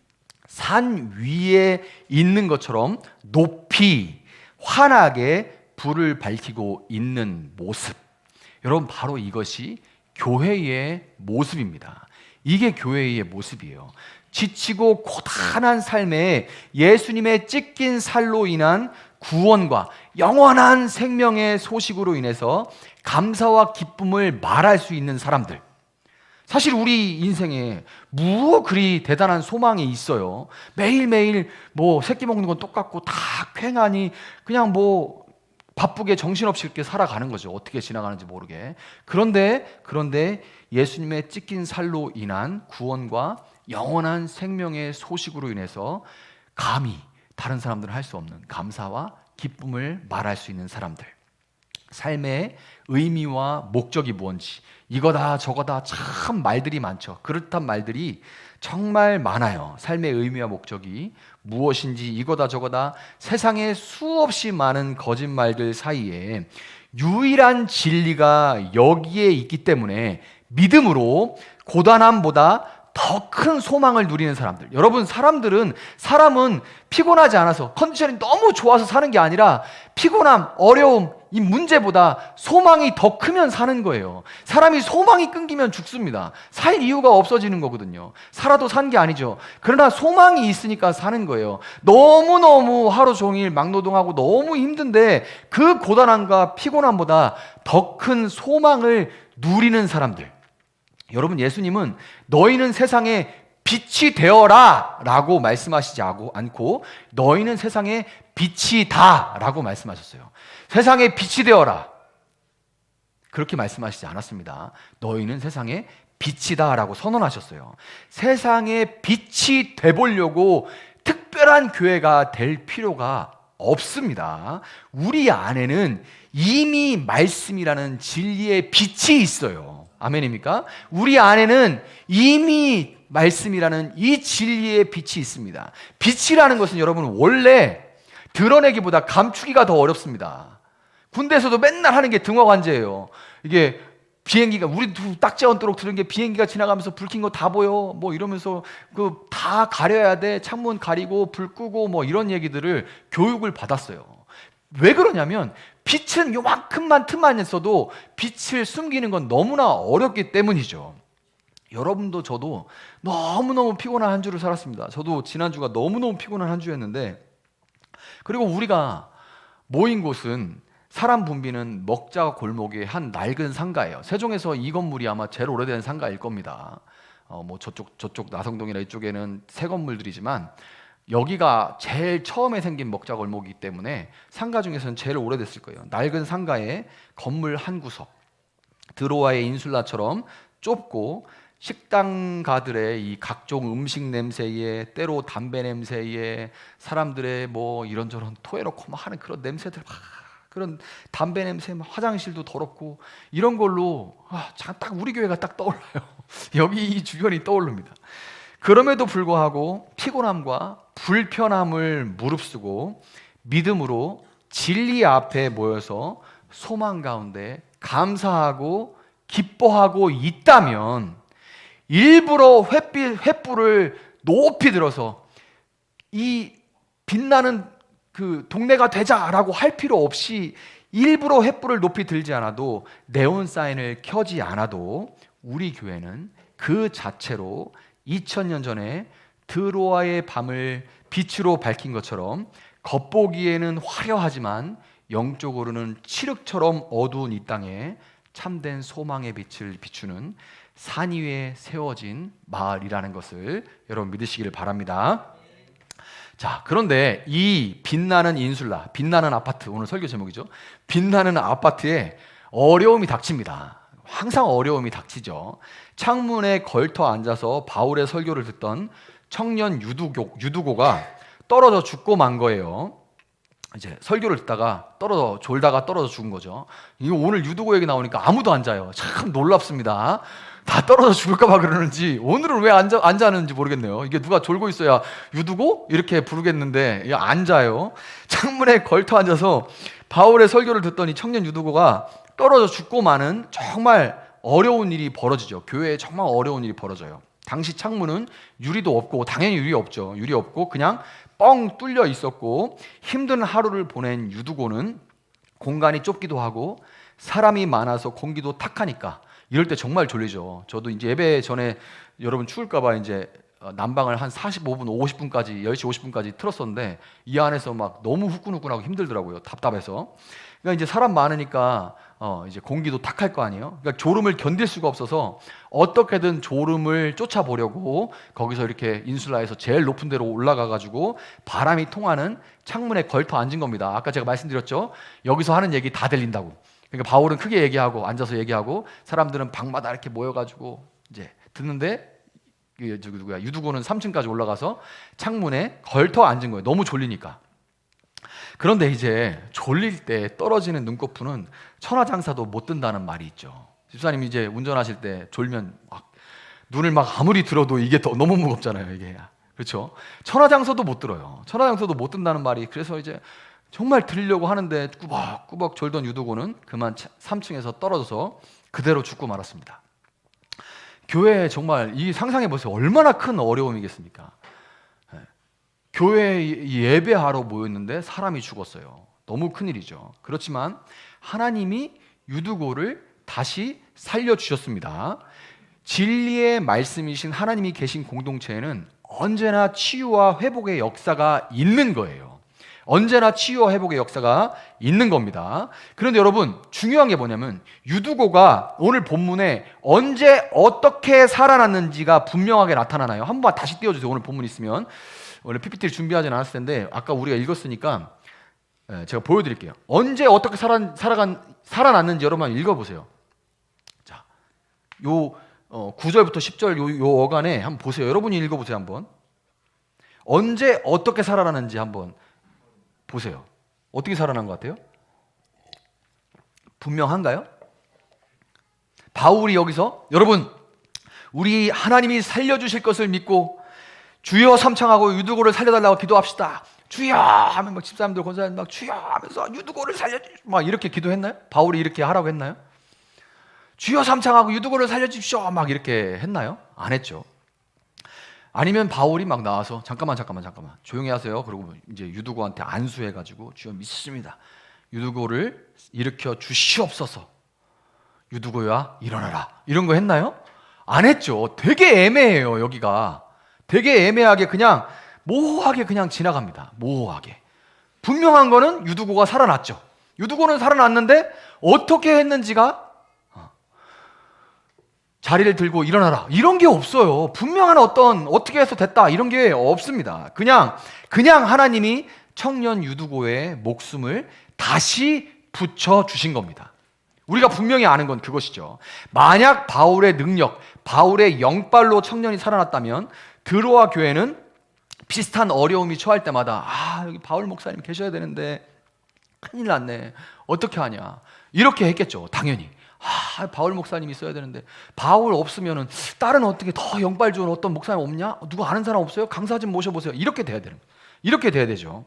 산 위에 있는 것처럼 높이 환하게 불을 밝히고 있는 모습, 여러분 바로 이것이 교회의 모습입니다. 이게 교회의 모습이에요. 지치고 고단한 삶에 예수님의 찢긴 살로 인한 구원과 영원한 생명의 소식으로 인해서 감사와 기쁨을 말할 수 있는 사람들. 사실 우리 인생에 뭐 그리 대단한 소망이 있어요. 매일매일 뭐 새끼 먹는 건 똑같고 다 쾌하니 그냥 뭐 바쁘게 정신없이 이렇게 살아가는 거죠. 어떻게 지나가는지 모르게. 그런데 예수님의 찢긴 살로 인한 구원과 영원한 생명의 소식으로 인해서 감히 다른 사람들은 할 수 없는 감사와 기쁨을 말할 수 있는 사람들. 삶의 의미와 목적이 뭔지, 이거다 저거다 참 말들이 많죠. 그렇단 말들이 정말 많아요. 삶의 의미와 목적이 무엇인지 이거다 저거다 세상에 수없이 많은 거짓말들 사이에 유일한 진리가 여기에 있기 때문에 믿음으로 고단함보다 더 큰 소망을 누리는 사람들. 여러분 사람은 피곤하지 않아서, 컨디션이 너무 좋아서 사는 게 아니라 피곤함, 어려움, 이 문제보다 소망이 더 크면 사는 거예요. 사람이 소망이 끊기면 죽습니다. 살 이유가 없어지는 거거든요. 살아도 산 게 아니죠. 그러나 소망이 있으니까 사는 거예요. 너무너무 하루 종일 막노동하고 너무 힘든데 그 고단함과 피곤함보다 더 큰 소망을 누리는 사람들. 여러분 예수님은 너희는 세상에 빛이 되어라 라고 말씀하시지 않고 너희는 세상의 빛이다 라고 말씀하셨어요. 세상에 빛이 되어라 그렇게 말씀하시지 않았습니다. 너희는 세상의 빛이다 라고 선언하셨어요. 세상에 빛이 돼보려고 특별한 교회가 될 필요가 없습니다. 우리 안에는 이미 말씀이라는 진리의 빛이 있어요. 아멘입니까? 우리 안에는 이미 말씀이라는 이 진리의 빛이 있습니다. 빛이라는 것은 여러분 원래 드러내기보다 감추기가 더 어렵습니다. 군대에서도 맨날 하는 게 등화관제예요. 이게 비행기가, 우리도 딱지 않도록 들은 게 비행기가 지나가면서 불 킨 거 다 보여 뭐 이러면서 그 다 가려야 돼, 창문 가리고 불 끄고 뭐 이런 얘기들을 교육을 받았어요. 왜 그러냐면 빛은 요만큼만 틈만 있어도 빛을 숨기는 건 너무나 어렵기 때문이죠. 여러분도 저도 너무너무 피곤한 한 주를 살았습니다. 저도 지난주가 너무너무 피곤한 한 주였는데, 그리고 우리가 모인 곳은 사람 붐비는 먹자 골목의 한 낡은 상가예요. 세종에서 이 건물이 아마 제일 오래된 상가일 겁니다. 뭐 저쪽 나성동이나 이쪽에는 새 건물들이지만 여기가 제일 처음에 생긴 먹자 골목이기 때문에 상가 중에서는 제일 오래됐을 거예요. 낡은 상가에 건물 한 구석, 드로아의 인슐라처럼 좁고 식당가들의 이 각종 음식 냄새에, 때로 담배 냄새에, 사람들의 뭐 이런저런 토해놓고 막 하는 그런 냄새들, 그런 담배 냄새, 화장실도 더럽고 이런 걸로 딱 우리 교회가 딱 떠올라요. 여기 이 주변이 떠오릅니다. 그럼에도 불구하고 피곤함과 불편함을 무릅쓰고 믿음으로 진리 앞에 모여서 소망 가운데 감사하고 기뻐하고 있다면 일부러 횃불을 높이 들어서 이 빛나는 그 동네가 되자라고 할 필요 없이 일부러 횃불을 높이 들지 않아도 네온 사인을 켜지 않아도 우리 교회는 그 자체로 2000년 전에 드로아의 밤을 빛으로 밝힌 것처럼 겉보기에는 화려하지만 영적으로는 칠흑처럼 어두운 이 땅에 참된 소망의 빛을 비추는 산 위에 세워진 마을이라는 것을 여러분 믿으시기를 바랍니다. 자, 그런데 이 빛나는 인슐라, 빛나는 아파트, 오늘 설교 제목이죠. 빛나는 아파트에 어려움이 닥칩니다. 항상 어려움이 닥치죠. 창문에 걸터 앉아서 바울의 설교를 듣던 청년 유두고가 떨어져 죽고 만 거예요. 이제 설교를 듣다가 졸다가 떨어져 죽은 거죠. 이거 오늘 유두고 얘기 나오니까 아무도 안 자요. 참 놀랍습니다. 다 떨어져 죽을까봐 그러는지 오늘은 왜 안 자는지 모르겠네요. 이게 누가 졸고 있어야 유두고 이렇게 부르겠는데 안 자요. 창문에 걸터 앉아서 바울의 설교를 듣더니 청년 유두고가 떨어져 죽고 마는 정말 어려운 일이 벌어지죠. 교회에 정말 어려운 일이 벌어져요. 당시 창문은 유리도 없고, 당연히 유리 없죠. 유리 없고 그냥 뻥 뚫려 있었고, 힘든 하루를 보낸 유두고는 공간이 좁기도 하고 사람이 많아서 공기도 탁하니까 이럴 때 정말 졸리죠. 저도 이제 예배 전에 여러분 추울까봐 이제 난방을 한 45분, 50분까지 10시 50분까지 틀었었는데 이 안에서 막 너무 후끈후끈하고 힘들더라고요. 답답해서. 그러니까 이제 사람 많으니까 이제 공기도 탁할 거 아니에요. 그러니까 졸음을 견딜 수가 없어서 어떻게든 졸음을 쫓아보려고 거기서 이렇게 인슐라에서 제일 높은 데로 올라가가지고 바람이 통하는 창문에 걸터 앉은 겁니다. 아까 제가 말씀드렸죠. 여기서 하는 얘기 다 들린다고. 그러니까 바울은 크게 얘기하고 앉아서 얘기하고 사람들은 방마다 이렇게 모여가지고 이제 듣는데 유두고는 3층까지 올라가서 창문에 걸터 앉은 거예요. 너무 졸리니까. 그런데 이제 졸릴 때 떨어지는 눈꺼풀은 천하장사도 못 든다는 말이 있죠. 집사님 이제 운전하실 때 졸면 막 눈을 막 아무리 들어도 이게 너무 무겁잖아요. 이게 그렇죠. 천하장사도 못 들어요. 천하장사도 못 든다는 말이. 그래서 이제 정말 들으려고 하는데 꾸벅꾸벅 졸던 유두고는 그만 3층에서 떨어져서 그대로 죽고 말았습니다. 교회에 정말 이 상상해 보세요. 얼마나 큰 어려움이겠습니까? 교회에 예배하러 모였는데 사람이 죽었어요. 너무 큰일이죠. 그렇지만 하나님이 유두고를 다시 살려주셨습니다. 진리의 말씀이신 하나님이 계신 공동체에는 언제나 치유와 회복의 역사가 있는 거예요. 언제나 치유와 회복의 역사가 있는 겁니다. 그런데 여러분 중요한 게 뭐냐면 유두고가 오늘 본문에 언제 어떻게 살아났는지가 분명하게 나타나나요? 한번 다시 띄워주세요. 오늘 본문 있으면. 원래 PPT를 준비하진 않았을 텐데 아까 우리가 읽었으니까 제가 보여드릴게요. 언제 어떻게 살아났는지 여러분 읽어보세요. 자, 요 9절부터 10절 요 어간에 한번 보세요. 여러분이 읽어보세요. 한번 언제 어떻게 살아났는지 한번 보세요. 어떻게 살아난 것 같아요? 분명한가요? 바울이 여기서 여러분 우리 하나님이 살려주실 것을 믿고 주여 삼창하고 유두고를 살려달라고 기도합시다. 주여 하면 막 집사람들 권사님 막 주여 하면서 유두고를 살려주십시오 막 이렇게 기도했나요? 바울이 이렇게 하라고 했나요? 주여 삼창하고 유두고를 살려주십시오 막 이렇게 했나요? 안 했죠. 아니면 바울이 막 나와서 잠깐만 조용히 하세요. 그리고 이제 유두고한테 안수해가지고 주여 믿습니다. 유두고를 일으켜 주시옵소서. 유두고야 일어나라. 이런 거 했나요? 안 했죠. 되게 애매해요. 여기가 되게 애매하게 그냥 모호하게 그냥 지나갑니다. 모호하게. 분명한 거는 유두고가 살아났죠. 유두고는 살아났는데 어떻게 했는지가 자리를 들고 일어나라 이런 게 없어요. 분명한 어떻게 해서 됐다 이런 게 없습니다. 그냥 하나님이 청년 유두고의 목숨을 다시 붙여 주신 겁니다. 우리가 분명히 아는 건 그것이죠. 만약 바울의 능력, 바울의 영빨로 청년이 살아났다면 드로아 교회는 비슷한 어려움이 처할 때마다 여기 바울 목사님 계셔야 되는데 큰일 났네. 어떻게 하냐. 이렇게 했겠죠. 당연히. 바울 목사님이 있어야 되는데 바울 없으면은 다른 어떻게 더 영빨 좋은 어떤 목사님 없냐? 누구 아는 사람 없어요? 강사 좀 모셔보세요. 이렇게 돼야 되는 거예요. 이렇게 돼야 되죠.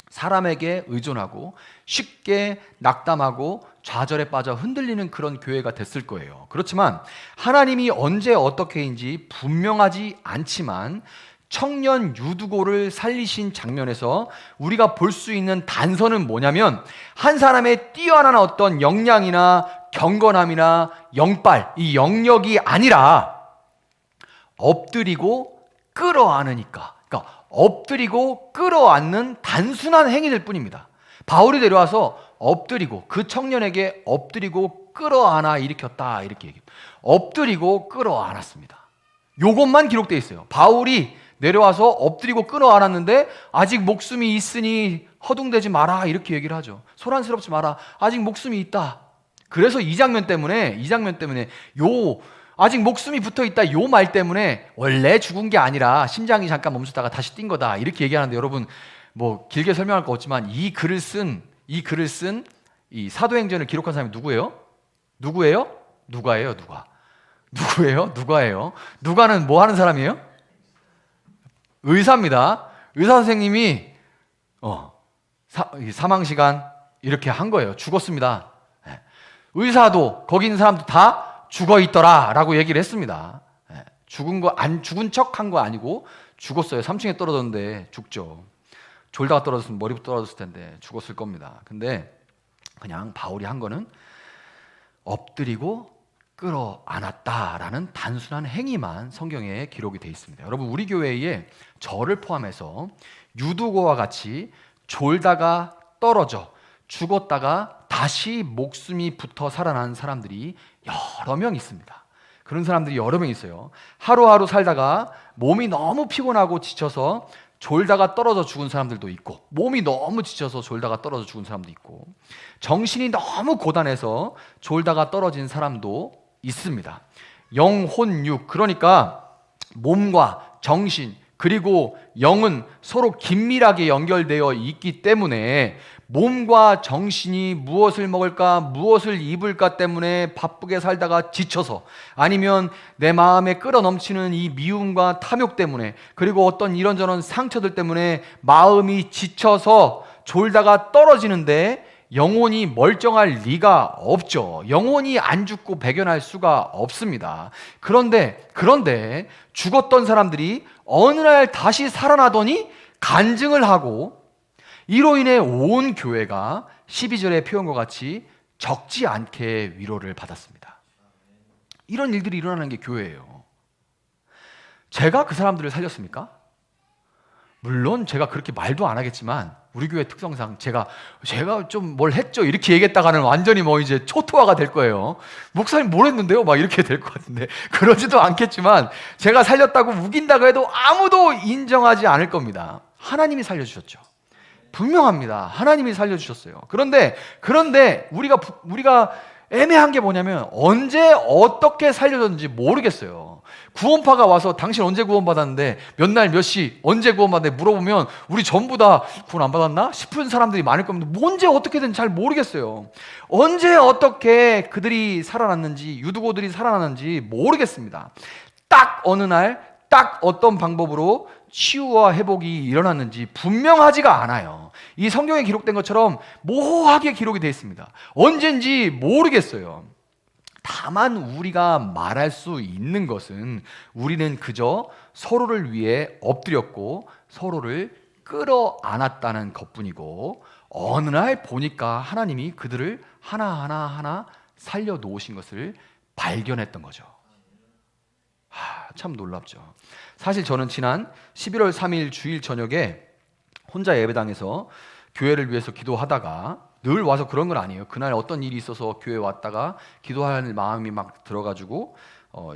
사람에게 의존하고 쉽게 낙담하고 좌절에 빠져 흔들리는 그런 교회가 됐을 거예요. 그렇지만 하나님이 언제 어떻게인지 분명하지 않지만 청년 유두고를 살리신 장면에서 우리가 볼 수 있는 단서는 뭐냐면 한 사람의 뛰어난 어떤 역량이나 경건함이나 영빨, 이 영역이 아니라 엎드리고 끌어안으니까, 그러니까 엎드리고 끌어안는 단순한 행위들 뿐입니다. 바울이 내려와서 엎드리고 그 청년에게 엎드리고 끌어안아 일으켰다 이렇게 얘기해요. 엎드리고 끌어안았습니다. 요것만 기록되어 있어요. 바울이 내려와서 엎드리고 끌어안았는데 아직 목숨이 있으니 허둥대지 마라 이렇게 얘기를 하죠. 소란스럽지 마라. 아직 목숨이 있다. 그래서 이 장면 때문에 아직 목숨이 붙어있다 요 말 때문에 원래 죽은 게 아니라 심장이 잠깐 멈췄다가 다시 뛴 거다 이렇게 얘기하는데, 여러분 뭐 길게 설명할 거 없지만 이 글을 쓴 이 사도행전을 기록한 사람이 누구예요? 누가예요? 누가는 뭐 하는 사람이에요? 의사입니다. 의사 선생님이 사망시간 이렇게 한 거예요. 죽었습니다. 의사도 거기 있는 사람도 다 죽어 있더라 라고 얘기를 했습니다. 죽은 척 한 거 아니고 죽었어요. 3층에 떨어졌는데 죽죠. 졸다가 떨어졌으면 머리부터 떨어졌을 텐데 죽었을 겁니다. 근데 그냥 바울이 한 거는 엎드리고 끌어안았다라는 단순한 행위만 성경에 기록이 되어 있습니다. 여러분, 우리 교회에 저를 포함해서 유두고와 같이 졸다가 떨어져 죽었다가 다시 목숨이 붙어 살아난 사람들이 여러 명 있습니다. 그런 사람들이 여러 명 있어요. 하루하루 살다가 몸이 너무 피곤하고 지쳐서 졸다가 떨어져 죽은 사람들도 있고, 몸이 너무 지쳐서 졸다가 떨어져 죽은 사람도 있고, 정신이 너무 고단해서 졸다가 떨어진 사람도 있습니다. 영혼육, 그러니까 몸과 정신 그리고 영은 서로 긴밀하게 연결되어 있기 때문에 몸과 정신이 무엇을 먹을까 무엇을 입을까 때문에 바쁘게 살다가 지쳐서, 아니면 내 마음에 끌어넘치는 이 미움과 탐욕 때문에, 그리고 어떤 이런저런 상처들 때문에 마음이 지쳐서 졸다가 떨어지는데 영혼이 멀쩡할 리가 없죠. 영혼이 안 죽고 배견할 수가 없습니다. 그런데 죽었던 사람들이 어느 날 다시 살아나더니 간증을 하고, 이로 인해 온 교회가 12절의 표현과 같이 적지 않게 위로를 받았습니다. 이런 일들이 일어나는 게 교회예요. 제가 그 사람들을 살렸습니까? 물론 제가 그렇게 말도 안 하겠지만 우리 교회 특성상 제가 좀 뭘 했죠 이렇게 얘기했다가는 완전히 뭐 이제 초토화가 될 거예요. 목사님 뭘 했는데요? 막 이렇게 될 것 같은데, 그러지도 않겠지만 제가 살렸다고 우긴다고 해도 아무도 인정하지 않을 겁니다. 하나님이 살려주셨죠. 분명합니다. 하나님이 살려주셨어요. 그런데 우리가 애매한 게 뭐냐면 언제 어떻게 살려졌는지 모르겠어요. 구원파가 와서 당신 언제 구원받았는데 몇 날 몇 시 언제 구원받았는데 물어보면 우리 전부 다 구원 안 받았나 싶은 사람들이 많을 겁니다. 언제 어떻게든 잘 모르겠어요. 언제 어떻게 그들이 살아났는지, 유두고들이 살아났는지 모르겠습니다. 딱 어느 날 딱 어떤 방법으로 치유와 회복이 일어났는지 분명하지가 않아요. 이 성경에 기록된 것처럼 모호하게 기록이 되어 있습니다. 언젠지 모르겠어요. 다만 우리가 말할 수 있는 것은 우리는 그저 서로를 위해 엎드렸고 서로를 끌어안았다는 것뿐이고, 어느 날 보니까 하나님이 그들을 하나하나 살려놓으신 것을 발견했던 거죠. 참 놀랍죠. 사실 저는 지난 11월 3일 주일 저녁에 혼자 예배당에서 교회를 위해서 기도하다가, 늘 와서 그런 건 아니에요. 그날 어떤 일이 있어서 교회 왔다가 기도할 마음이 막 들어가지고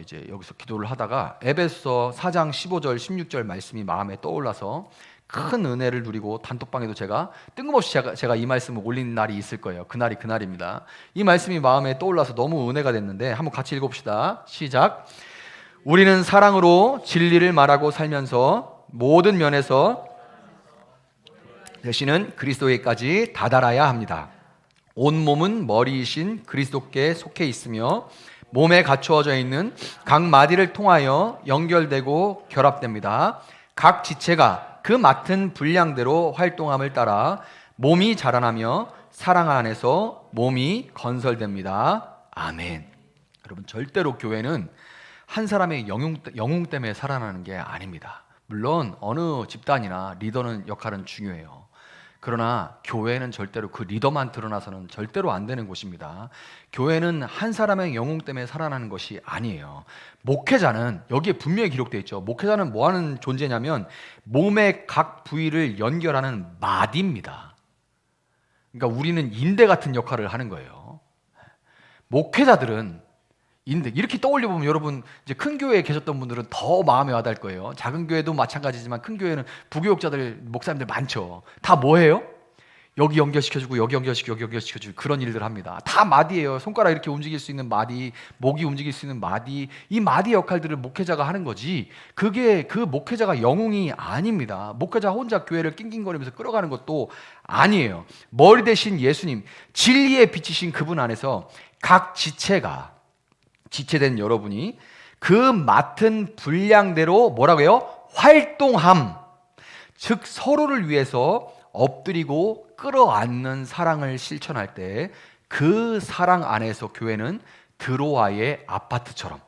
이제 여기서 기도를 하다가 에베소서 4장 15절 16절 말씀이 마음에 떠올라서 큰 은혜를 누리고, 단톡방에도 제가 뜬금없이 제가 이 말씀을 올린 날이 있을 거예요. 그날이 그날입니다. 이 말씀이 마음에 떠올라서 너무 은혜가 됐는데 한번 같이 읽어봅시다. 시작. 우리는 사랑으로 진리를 말하고 살면서 모든 면에서 되시는 그리스도에까지 다다라야 합니다. 온몸은 머리이신 그리스도께 속해 있으며 몸에 갖추어져 있는 각 마디를 통하여 연결되고 결합됩니다. 각 지체가 그 맡은 분량대로 활동함을 따라 몸이 자라나며 사랑 안에서 몸이 건설됩니다. 아멘. 여러분, 절대로 교회는 한 사람의 영웅 때문에 살아나는 게 아닙니다. 물론 어느 집단이나 리더는 역할은 중요해요. 그러나 교회는 절대로 그 리더만 드러나서는 절대로 안 되는 곳입니다. 교회는 한 사람의 영웅 때문에 살아나는 것이 아니에요. 목회자는, 여기에 분명히 기록되어 있죠. 목회자는 뭐 하는 존재냐면 몸의 각 부위를 연결하는 마디입니다. 그러니까 우리는 인대 같은 역할을 하는 거예요. 목회자들은 인대, 이렇게 떠올려 보면 여러분, 이제 큰 교회에 계셨던 분들은 더 마음에 와닿을 거예요. 작은 교회도 마찬가지지만 큰 교회는 부교육자들, 목사님들 많죠. 다 뭐해요? 여기 연결시켜주고 여기 연결시키고 여기 연결시켜주고 그런 일들 합니다. 다 마디예요. 손가락 이렇게 움직일 수 있는 마디, 목이 움직일 수 있는 마디, 이 마디 역할들을 목회자가 하는 거지, 그게 그 목회자가 영웅이 아닙니다. 목회자 혼자 교회를 낑낑거리면서 끌어가는 것도 아니에요. 머리 대신 예수님, 진리의 빛이신 그분 안에서 각 지체된 여러분이 그 맡은 분량대로 뭐라고 해요? 활동함. 즉 서로를 위해서 엎드리고 끌어안는 사랑을 실천할 때 그 사랑 안에서 교회는 드로아의 아파트처럼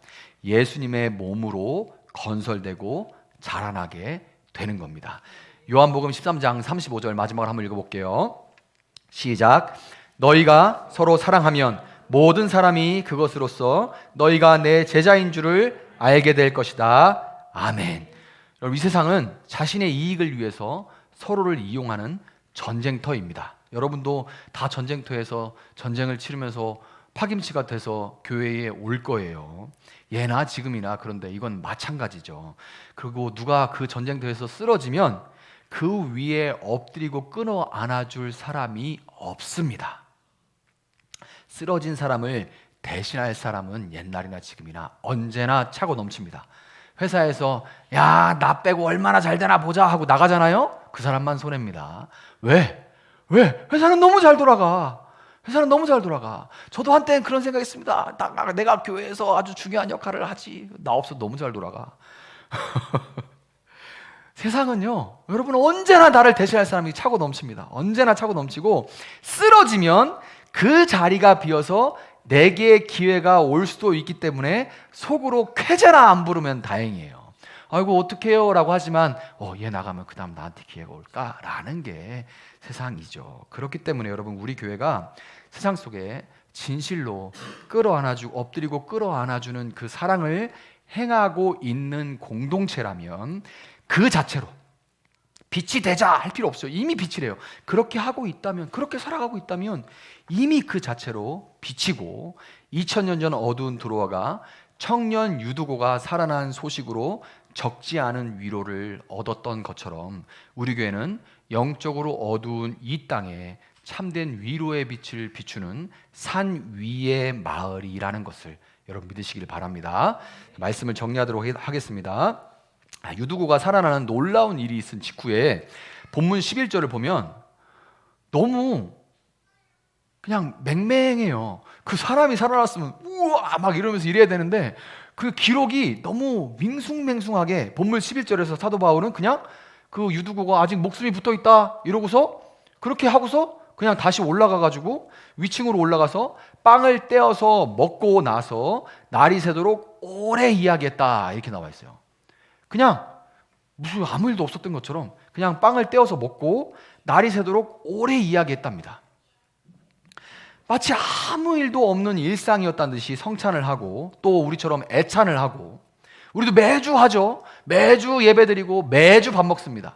예수님의 몸으로 건설되고 자라나게 되는 겁니다. 요한복음 13장 35절 마지막으로 한번 읽어볼게요. 시작. 너희가 서로 사랑하면 모든 사람이 그것으로써 너희가 내 제자인 줄을 알게 될 것이다. 아멘. 여러분, 이 세상은 자신의 이익을 위해서 서로를 이용하는 전쟁터입니다. 여러분도 다 전쟁터에서 전쟁을 치르면서 파김치가 돼서 교회에 올 거예요. 예나 지금이나. 그런데 이건 마찬가지죠. 그리고 누가 그 전쟁터에서 쓰러지면 그 위에 엎드리고 끊어 안아줄 사람이 없습니다. 쓰러진 사람을 대신할 사람은 옛날이나 지금이나 언제나 차고 넘칩니다. 회사에서 야, 나 빼고 얼마나 잘 되나 보자 하고 나가잖아요. 그 사람만 손해입니다. 왜? 회사는 너무 잘 돌아가. 회사는 너무 잘 돌아가. 저도 한때는 그런 생각했습니다. 내가 교회에서 아주 중요한 역할을 하지. 나 없어도 너무 잘 돌아가. 세상은요, 여러분, 언제나 나를 대신할 사람이 차고 넘칩니다. 언제나 차고 넘치고, 쓰러지면 그 자리가 비어서 내게 기회가 올 수도 있기 때문에 속으로 쾌재나 안 부르면 다행이에요. 아이고 어떡해요 라고 하지만 얘 나가면 그 다음 나한테 기회가 올까? 라는 게 세상이죠. 그렇기 때문에 여러분, 우리 교회가 세상 속에 진실로 끌어안아주고 엎드리고 끌어안아주는 그 사랑을 행하고 있는 공동체라면 그 자체로 빛이 되자 할 필요 없어요. 이미 빛이래요. 그렇게 하고 있다면, 그렇게 살아가고 있다면 이미 그 자체로 빛이고, 2000년 전 어두운 드로아가 청년 유두고가 살아난 소식으로 적지 않은 위로를 얻었던 것처럼 우리 교회는 영적으로 어두운 이 땅에 참된 위로의 빛을 비추는 산 위의 마을이라는 것을 여러분 믿으시길 바랍니다. 말씀을 정리하도록 하겠습니다. 유두고가 살아나는 놀라운 일이 있은 직후에 본문 11절을 보면 너무 그냥 맹맹해요. 그 사람이 살아났으면 우와 막 이러면서 이래야 되는데 그 기록이 너무 밍숭맹숭하게, 본문 11절에서 사도 바울은 그냥 그 유두고가 아직 목숨이 붙어있다 이러고서 그렇게 하고서 그냥 다시 올라가가지고 위층으로 올라가서 빵을 떼어서 먹고 나서 날이 새도록 오래 이야기했다 이렇게 나와 있어요. 그냥 무슨 아무 일도 없었던 것처럼 그냥 빵을 떼어서 먹고 날이 새도록 오래 이야기했답니다. 마치 아무 일도 없는 일상이었다는 듯이 성찬을 하고 또 우리처럼 애찬을 하고, 우리도 매주 하죠. 매주 예배드리고 매주 밥 먹습니다.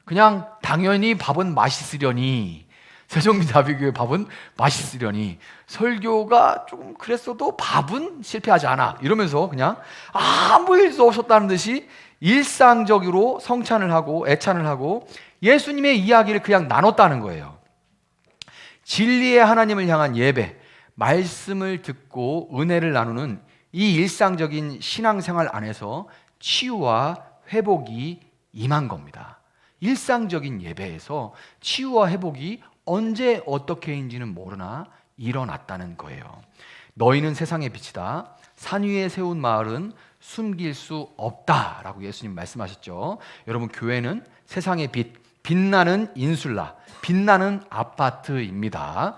그냥 당연히 밥은 맛있으려니, 세종자비교회 밥은 맛있으려니, 설교가 좀 그랬어도 밥은 실패하지 않아 이러면서 그냥 아무 일도 없었다는 듯이 일상적으로 성찬을 하고 애찬을 하고 예수님의 이야기를 그냥 나눴다는 거예요. 진리의 하나님을 향한 예배, 말씀을 듣고 은혜를 나누는 이 일상적인 신앙생활 안에서 치유와 회복이 임한 겁니다. 일상적인 예배에서 치유와 회복이 언제 어떻게인지는 모르나 일어났다는 거예요. 너희는 세상의 빛이다. 산 위에 세운 마을은 숨길 수 없다라고 예수님 말씀하셨죠. 여러분, 교회는 세상의 빛, 빛나는 인슐라, 빛나는 아파트입니다.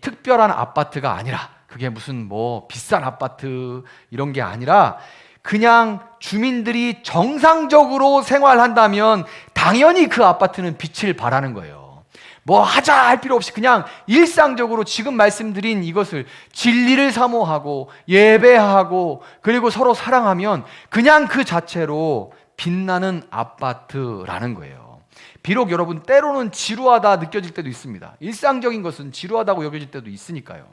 특별한 아파트가 아니라, 그게 무슨 뭐 비싼 아파트 이런 게 아니라 그냥 주민들이 정상적으로 생활한다면 당연히 그 아파트는 빛을 발하는 거예요. 뭐 하자 할 필요 없이 그냥 일상적으로 지금 말씀드린 이것을, 진리를 사모하고 예배하고 그리고 서로 사랑하면 그냥 그 자체로 빛나는 아파트라는 거예요. 비록 여러분 때로는 지루하다 느껴질 때도 있습니다. 일상적인 것은 지루하다고 여겨질 때도 있으니까요.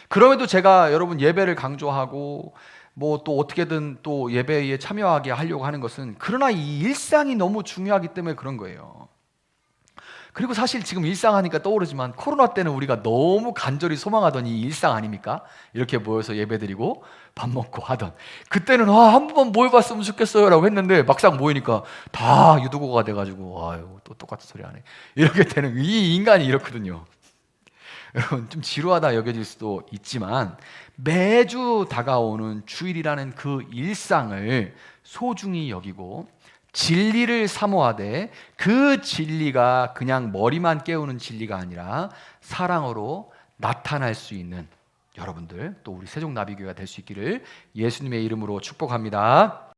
그럼에도 제가 여러분 예배를 강조하고 뭐 또 어떻게든 또 예배에 참여하게 하려고 하는 것은, 그러나 이 일상이 너무 중요하기 때문에 그런 거예요. 그리고 사실 지금 일상 하니까 떠오르지만, 코로나 때는 우리가 너무 간절히 소망하던 이 일상 아닙니까? 이렇게 모여서 예배드리고 밥 먹고 하던, 그때는 한 번 모여봤으면 좋겠어요 라고 했는데 막상 모이니까 다 유도고가 돼가지고 아유 또 똑같은 소리 하네 이렇게 되는, 이 인간이 이렇거든요. 여러분 좀 지루하다 여겨질 수도 있지만 매주 다가오는 주일이라는 그 일상을 소중히 여기고 진리를 사모하되, 그 진리가 그냥 머리만 깨우는 진리가 아니라 사랑으로 나타날 수 있는 여러분들, 또 우리 세종나비교회가 될 수 있기를 예수님의 이름으로 축복합니다.